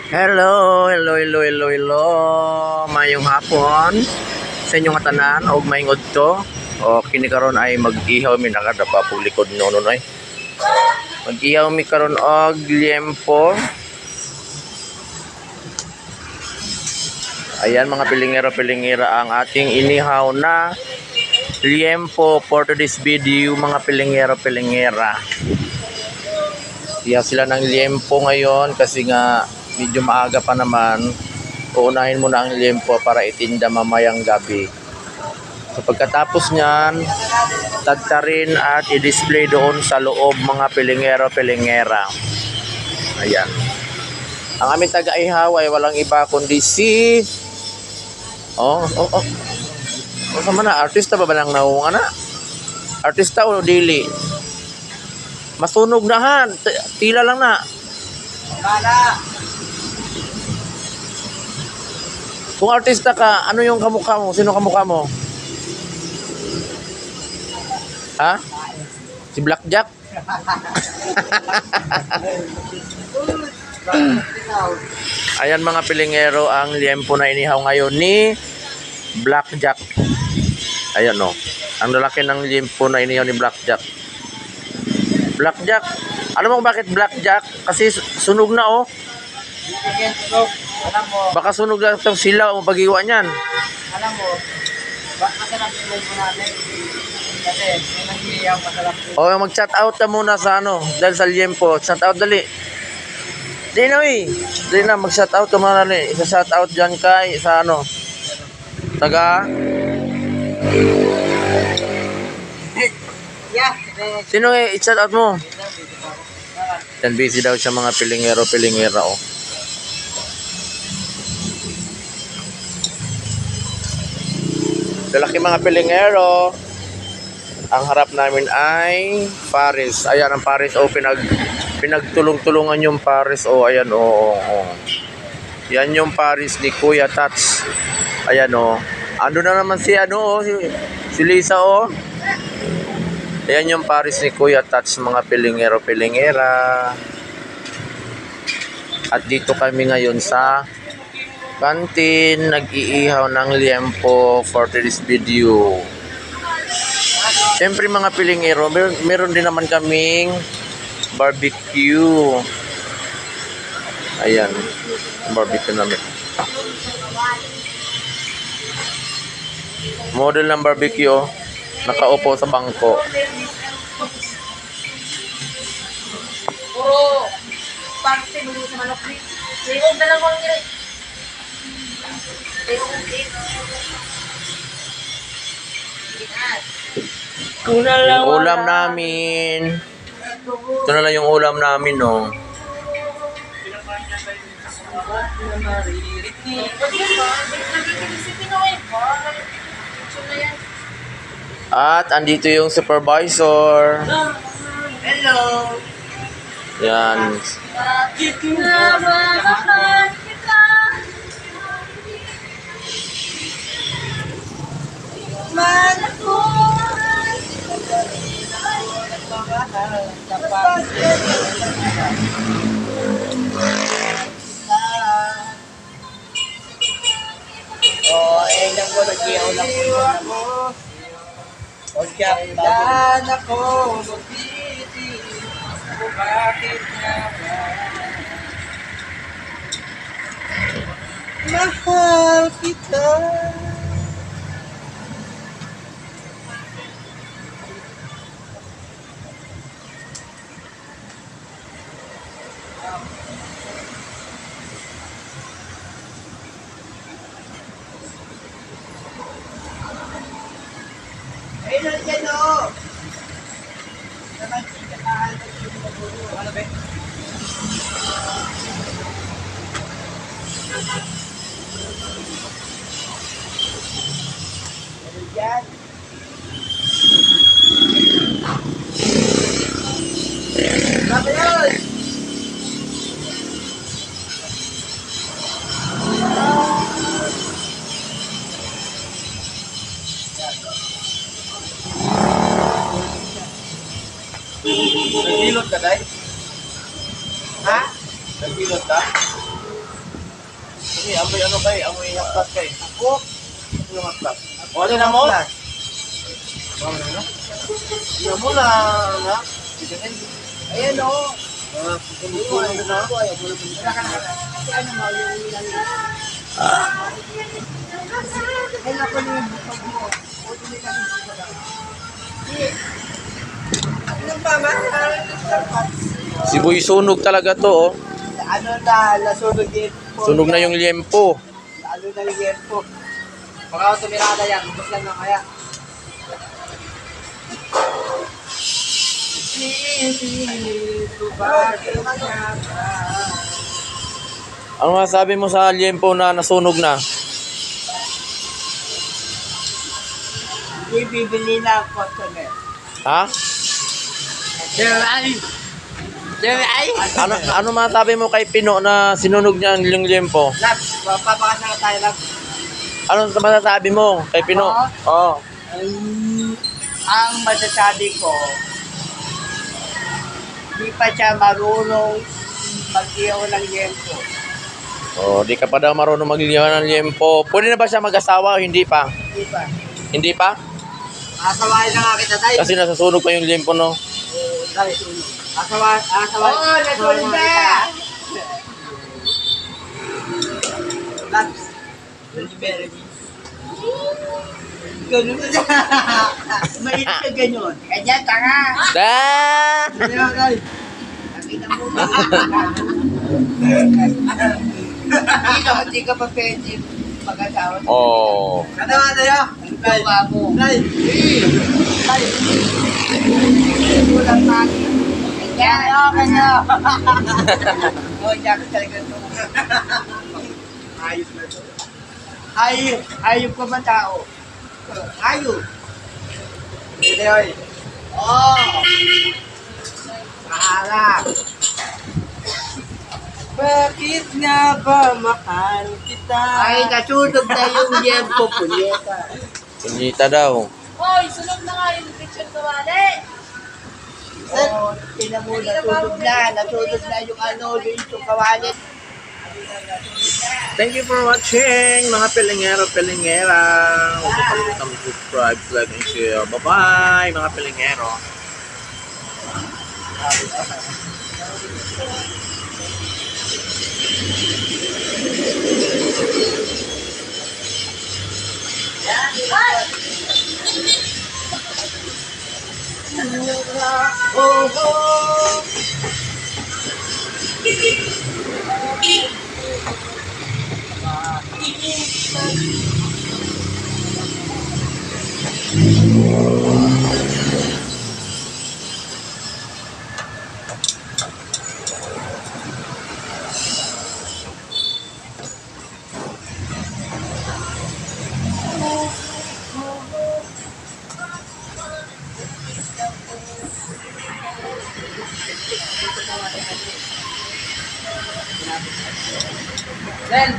Hello. Mayong hapon sa inyong tanan og maingod to. O kini karon ay mag-ihaw mi nakadapa pulikod nonon ay. Mag-ihaw mi karon og liempo. Ayan mga pilingero-pilingira ang ating inihaw na liempo for today's video mga pilingero-pilingera. Ihaw sila ng liempo ngayon kasi nga medyo maaga pa naman. Uunahin mo na ang liempo para itinda mamayang gabi. So pagkatapos niyan, tagtarin at i-display doon sa loob mga pilingero-pilingera. Ayan. Ang aming taga-ihaw ay walang iba kundi si... Oh. Sama na, artista ba nang naunga na? Artista o dili? Masunog na han. Tila lang na. Bala. Kung artista ka, ano yung kamukha mo? Sino kamukha mo? Ha? Si Blackjack? Ayan mga pilingero, ang liempo na inihaw ngayon ni Blackjack. Ayan o. Ang lalaki ng liempo na inihaw ni Blackjack. Blackjack. Alam mo bakit Blackjack? Kasi sunog na o. Alam mo, Baka sunog na itong sila o pag-iwa niyan. alam mo, masarap yung po natin. Kasi may nangyayang masarap po. O mag-chat out na muna sa ano, dahil sa liempo. Chat out dali. Di na Di na, mag-chat out ka muna dali. Isa-chat out dyan kay sa ano. Taga. Yeah. Sino i-chat out mo? Yan, busy daw siya mga pilingero-pilingera o. Lalaki mga pilingero. Ang harap namin ay Paris. Ayan ang Paris o pinagtulong-tulungan yung Paris o. Ayan o. Yan yung Paris ni Kuya Tats. Ayan o. Ando na naman si ano o. Si Lisa o. Ayan yung Paris ni Kuya Tats mga pilingero-pilingera. At dito kami ngayon sa kantin, nag-iihaw ng liempo for today's video. Siyempre mga pilingero, meron din naman kaming barbecue. Ayan, barbecue namin. Model ng barbecue, nakaupo sa bangko. Puro parte mo sa manok ni. Sayong dalawang nila. Yung ulam namin. Ito na lang yung ulam namin, no. At andito yung supervisor. Hello. Yan. Oh, lang ko nag-iyaw lang po. O siya, dan ako, mabiti, o bakit nga ba? Mahal kita. Ay, nandiyan o! Naman, sikataan. Ano ba? Nandiyan. Sabi yun! Nagilot ka, Day? Ha? Nagilot ka? Sige, amoy ano kay? Amoy haktas kay. Ako. Yung haktas. Ako O, na mo? flash. Ano mo na, na? Ayan o. Kumukuha na. Ano mo yung ilan? Ay, naku ni bukag mo. O, hindi ka Anong mama? Si Boy sunog talaga to, oh. Ano na, nasunog din po. Sunog na yung liempo. Ano na yung yelpo. Baka ako tumirada yan. Ubus lang na kaya. Ano masabi mo sa liempo na nasunog na? Hindi bibili na ang customer. Ha? Jerry! Jerry! Ano masabi mo kay Pino na sinunog niya yung liempo? Lab, papakas na tayo, Lab. Ano masasabi mo kay Pino? Oo. Ang masasabi ko, hindi pa siya marunong mag-iyaw ng yempo. Oh, di ka pa daw marunong magliwan ng liempo. Pwede na ba siya mag-asawa o hindi pa? Hindi pa. Hindi pa? Asawain na nga kita, Tay. Kasi nasusunog pa yung liempo, no? Tay, asawain. Oo, nasunog na! Labs. Ganun na siya. Mainit ka ganyan. Ganyan, tanga. Da! Ganyan, Tay. Nakita mo ba? Hindi ka pa pwede mag-asawa. Oh. Ano nga tayo? Tay. Mo. Tay. Tay. Kulang pagi. Ganyan, ganyan. Oh, Jack, talaga ito. Ayos na ito. Ayop ka ba tao? Ayop. Hindi, oy. Oo. Maharap. Bakit nga ba mahal kita? Ay, nasunog na yung yempo, punyeta. Punyita daw. Hoy, sunog na nga yung picture ko, wale. Oo, tinan mo, nasunog na yung ano, yung kawalit. Thank you for watching, mga pelingero-pelingera. Huwag po kalimutan mag-subscribe, like, and share. Bye-bye, mga pelingero. Oh, oh. Then,